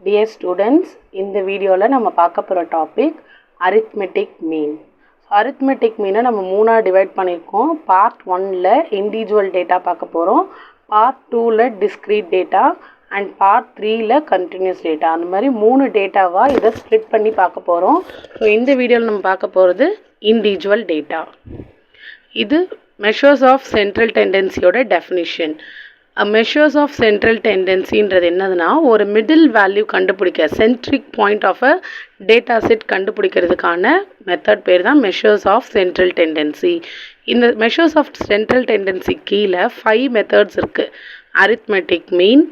Dear students, இந்த வீடியோவில் நம்ம பார்க்க போகிற டாபிக் அரித்மெட்டிக் மீன். அரித்மெட்டிக் மீனை நம்ம மூணாக டிவைட் பண்ணியிருக்கோம். பார்ட் 1ல் இண்டிவிஜுவல் டேட்டா பார்க்க போகிறோம், பார்ட் 2ல் டிஸ்க்ரீட் டேட்டா அண்ட் பார்ட் 3ல் கண்டினியூஸ் டேட்டா. அந்த மாதிரி 3 டேட்டாவாக இதை ஸ்ப்ளிட் பண்ணி பார்க்க போகிறோம். ஸோ இந்த வீடியோவில் நம்ம பார்க்க போகிறது இண்டிவிஜுவல் டேட்டா. இது மெஷர்ஸ் ஆஃப் சென்ட்ரல் டெண்டன்சியோட டெஃபினிஷன். மெஷர்ஸ் ஆஃப் சென்ட்ரல் டெண்டன்சின்றது என்னதுன்னா, ஒரு மிடில் வேல்யூ கண்டுபிடிக்க, centric point of a data set கண்டுபிடிக்கிறதுக்கான மெத்தட் பேர் தான் மெஷர்ஸ் ஆஃப் சென்ட்ரல் டெண்டன்சி. இந்த மெஷர்ஸ் ஆஃப் சென்ட்ரல் டெண்டன்சி கீழே 5 மெத்தட்ஸ் இருக்குது. Arithmetic mean,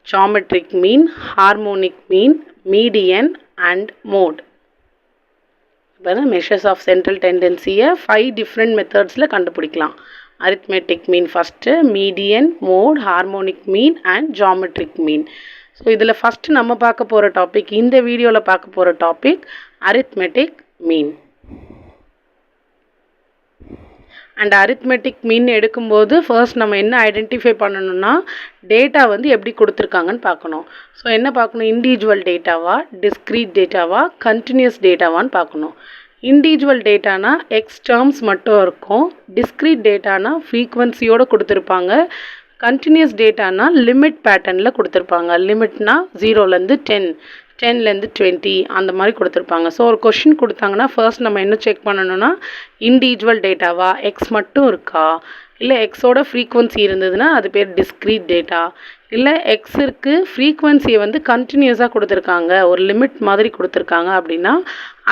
geometric mean, harmonic mean, median and mode. இப்போ மெஷர்ஸ் ஆஃப் சென்ட்ரல் டெண்டன்சியை 5 டிஃப்ரெண்ட் மெத்தட்ஸில் கண்டுபிடிக்கலாம். arithmetic mean first, median, mode, harmonic mean and geometric mean. So இதில் first நம்ம பார்க்க போகிற டாபிக், இந்த வீடியோவில் பார்க்க போகிற topic arithmetic mean. And arithmetic மீன் எடுக்கும்போது ஃபர்ஸ்ட் நம்ம என்ன ஐடென்டிஃபை பண்ணணும்னா, டேட்டா வந்து எப்படி கொடுத்துருக்காங்கன்னு பார்க்கணும். ஸோ என்ன பார்க்கணும், இண்டிவிஜுவல் டேட்டாவா, டிஸ்க்ரீட் டேட்டாவா, கண்டினியூஸ் டேட்டாவான்னு பார்க்கணும். இண்டிவிஜுவல் டேட்டானா எக்ஸ் டேர்ம்ஸ் மட்டும் இருக்கும், டிஸ்க்ரீட் டேட்டானா ஃப்ரீக்வன்சியோடு கொடுத்துருப்பாங்க, கண்டினியூஸ் டேட்டானா லிமிட் பேட்டர்னில் கொடுத்துருப்பாங்க. லிமிட்னா 0லேருந்து 10, 10லேருந்து 20 அந்த மாதிரி கொடுத்துருப்பாங்க. ஸோ ஒரு கொஷின் கொடுத்தாங்கன்னா ஃபர்ஸ்ட் நம்ம என்ன செக் பண்ணணும்னா, இண்டிவிஜுவல் டேட்டாவா, எக்ஸ் மட்டும் இருக்கா, இல்லை எக்ஸோட ஃப்ரீக்வன்சி இருந்ததுன்னா அது பேர் டிஸ்க்ரீட் டேட்டா, இல்லை எக்ஸ் இருக்குது ஃப்ரீக்வன்சியை வந்து கண்டினியூஸாக கொடுத்துருக்காங்க, ஒரு லிமிட் மாதிரி கொடுத்துருக்காங்க அப்படின்னா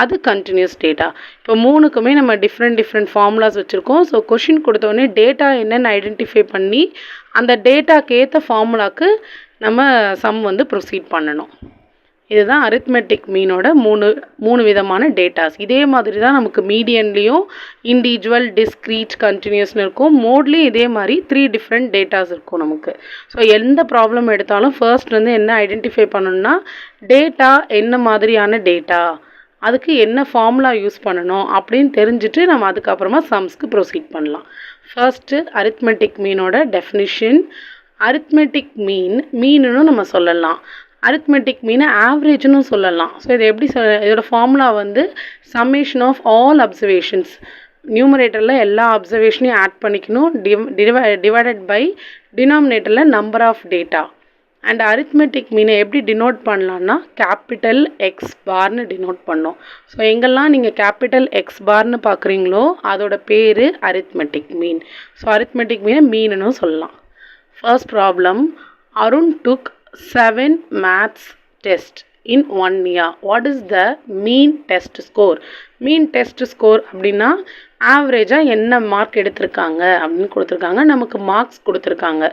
அது கண்டினியூஸ் டேட்டா. இப்போ மூணுக்குமே நம்ம டிஃப்ரெண்ட் ஃபார்முலாஸ் வச்சுருக்கோம். ஸோ கொஷின் கொடுத்தோடனே டேட்டா என்னென்னு ஐடென்டிஃபை பண்ணி அந்த டேட்டாக்கு ஏற்ற ஃபார்முலாவுக்கு நம்ம சம் வந்து ப்ரொசீட் பண்ணணும். இதுதான் அரித்மெட்டிக் மீனோட மூணு விதமான டேட்டாஸ். இதே மாதிரி தான் நமக்கு மீடியன்லேயும் இண்டிவிஜுவல், டிஸ்க்ரீட், கண்டினியூஸ்னு இருக்கும். மோட்லேயும் இதே மாதிரி 3 டிஃப்ரெண்ட் டேட்டாஸ் இருக்கும் நமக்கு. ஸோ எந்த ப்ராப்ளம் எடுத்தாலும் ஃபர்ஸ்ட் வந்து என்ன ஐடென்டிஃபை பண்ணணும்னா, டேட்டா என்ன மாதிரியான டேட்டா, அதுக்கு என்ன ஃபார்முலா யூஸ் பண்ணணும் அப்படின்னு தெரிஞ்சுட்டு நம்ம அதுக்கப்புறமா சம்ஸ்க்கு ப்ரொசீட் பண்ணலாம். ஃபர்ஸ்ட்டு அரித்மெட்டிக் மீனோட டெஃபினிஷன். அரித்மெட்டிக் மீனுன்னு நம்ம சொல்லலாம், அரித்மெட்டிக் மீனை ஆவரேஜ்னு சொல்லலாம். ஸோ இது எப்படி இதோட ஃபார்முலா வந்து சம்மேஷன் ஆஃப் ஆல் அப்சர்வேஷன்ஸ், நியூமரேட்டரில் எல்லா அப்சர்வேஷனையும் ஆட் பண்ணிக்கணும், டிவைடட் பை டினாமினேட்டரில் number of data. And arithmetic மீனை எப்படி டினோட் பண்ணலான்னா, கேபிட்டல் எக்ஸ் பார்னு டினோட் பண்ணோம். ஸோ எங்கெல்லாம் நீங்கள் கேபிட்டல் எக்ஸ் பார்னு பார்க்குறீங்களோ அதோட பேர் அரித்மெட்டிக் மீன். ஸோ அரித்மெட்டிக் மீனை மீனுன்னு சொல்லலாம். First problem, Arun took 7 maths test in 1 year. What is the mean test score? mean test score அப்படின்னா ஆவரேஜாக என்ன மார்க் எடுத்திருக்காங்க அப்படின்னு கொடுத்துருக்காங்க, நமக்கு மார்க்ஸ் கொடுத்துருக்காங்க.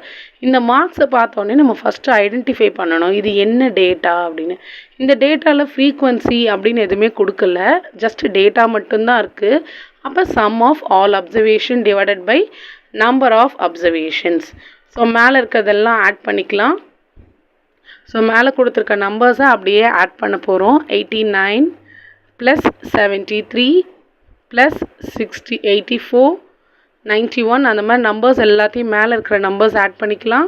இந்த மார்க்ஸை பார்த்தோன்னே நம்ம ஃபஸ்ட்டு ஐடென்டிஃபை பண்ணணும் இது என்ன டேட்டா அப்படின்னு. இந்த டேட்டாவில் ஃப்ரீக்வன்சி அப்படின்னு எதுவுமே கொடுக்கல, ஜஸ்ட் டேட்டா மட்டும்தான் இருக்குது. அப்போ sum of all observation divided by number of observations. So மேலே இருக்கிறதெல்லாம் ஆட் பண்ணிக்கலாம். ஸோ மேலே கொடுத்துருக்க நம்பர்ஸை அப்படியே ஆட் பண்ண போகிறோம். 89 + 73 + 60, 84, 91 அந்த மாதிரி நம்பர்ஸ் எல்லாத்தையும் மேலே இருக்கிற நம்பர்ஸ் ஆட் பண்ணிக்கலாம்.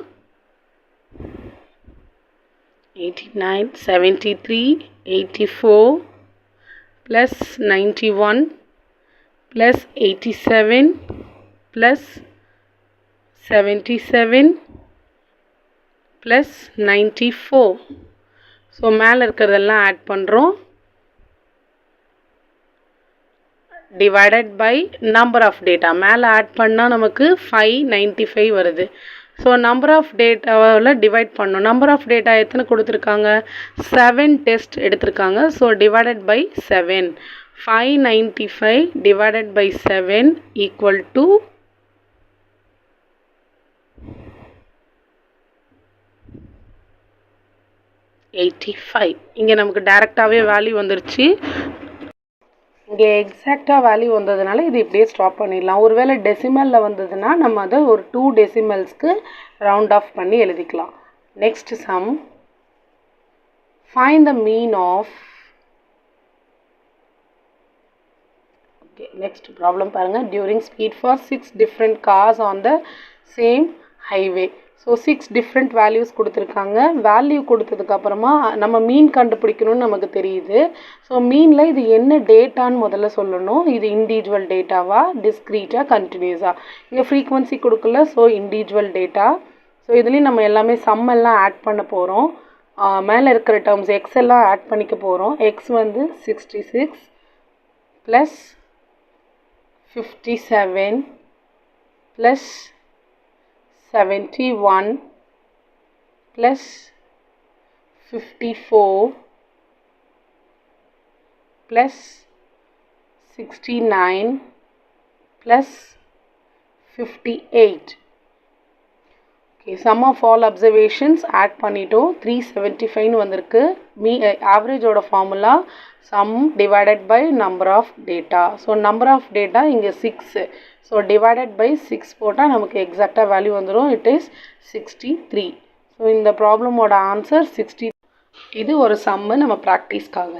89, 73, 84 + 91 + 87 + 77 + 94. ஸோ மேலே இருக்கிறதெல்லாம் ஆட் பண்ணுறோம், divided by number of data. மேலே ஆட் பண்ணால் நமக்கு 595 வருது. ஸோ நம்பர் ஆஃப் டேட்டாவில் டிவைட் பண்ணோம். நம்பர் ஆஃப் டேட்டா எத்தனை கொடுத்துருக்காங்க, 7 டெஸ்ட் எடுத்திருக்காங்க. So divided by 7, 595 divided by 7 equal to 85. இங்கே நமக்கு டைரெக்டாகவே வேல்யூ வந்துருச்சு. இங்கே எக்ஸாக்டாக வேல்யூ வந்ததுனால இது இப்படியே ஸ்டாப் பண்ணிடலாம். ஒருவேளை டெசிமலில் வந்ததுன்னா நம்ம அதை ஒரு 2 டெசிமல்ஸ்க்கு ரவுண்ட் ஆஃப் பண்ணி எழுதிக்கலாம். Next sum, find the mean of. Okay, next problem பாருங்கள். During speed for 6 different cars on the same highway. So 6 different values கொடுத்துருக்காங்க. வேல்யூ கொடுத்ததுக்கப்புறமா நம்ம மீன் கண்டுபிடிக்கணும்னு நமக்கு தெரியுது. ஸோ மீனில் இது என்ன டேட்டான்னு முதல்ல சொல்லணும். இது இண்டிவிஜுவல் டேட்டாவா, டிஸ்க்ரீட்டா, கண்டினியூஸா. இங்கே ஃப்ரீக்வன்சி கொடுக்கல, ஸோ இண்டிவிஜுவல் டேட்டா. ஸோ இதுலேயும் நம்ம எல்லாமே சம் எல்லாம் ஆட் பண்ண போகிறோம். மேலே இருக்கிற டேர்ம்ஸ் எக்ஸ் எல்லாம் ஆட் பண்ணிக்க போகிறோம். எக்ஸ் வந்து 66 plus 57 plus 71 plus 54 plus 69 plus 58. Okay, sum of all observations add பண்ணிட்டோம். 375 வந்திருக்கு. average ஓட formula sum divided by number of data. So number of data இங்க 6. So divided by 6 போட்டால் நமக்கு exact value வந்துரும். It is 63. So இந்த problem ஓட answer 60. இது ஒரு sum நம்ம practice காக.